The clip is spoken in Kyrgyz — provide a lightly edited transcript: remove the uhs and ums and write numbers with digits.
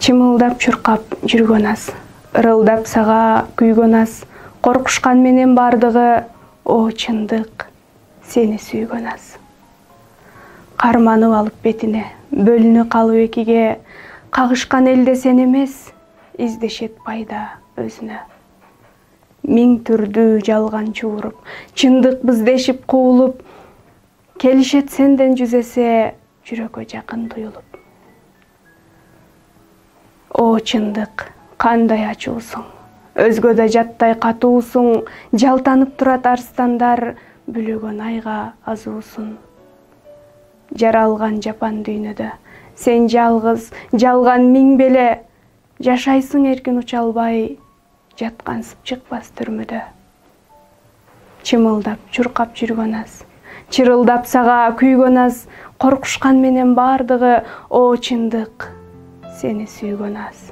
Чымылдап чуркап жүргөн аз, ырылдап сага күйгөн аз, коркушкан менен бардыгы, о чындык, сени сүйгөн аз. Карманып алып бетине, бөлүнү калып экиге, кагышкан элде сен эмес, издешет пайда өзүнө. Миң түрдүү жалган чууруп, чындыкпыз дешип куулуп, келишет сенден жүз эсе, жүрөккө жакын туюлуп. О чындык, кандай ачуусуң, өзгөдө жаттай катуусуң, жалтанып турат арстандар, бүлөгөн айга азуусун. Жаралган жапан дүйнөдө, сен жалгыз, жалган миң беле, жашайсың эркин уча албай, жаткансып чыкпас түрмөдө. Чымылдап, чуркап жүргөн аз, чырылдап сага күйгөн аз, коркушкан менен бардыгы, о чындык, сени сүйгөн аз.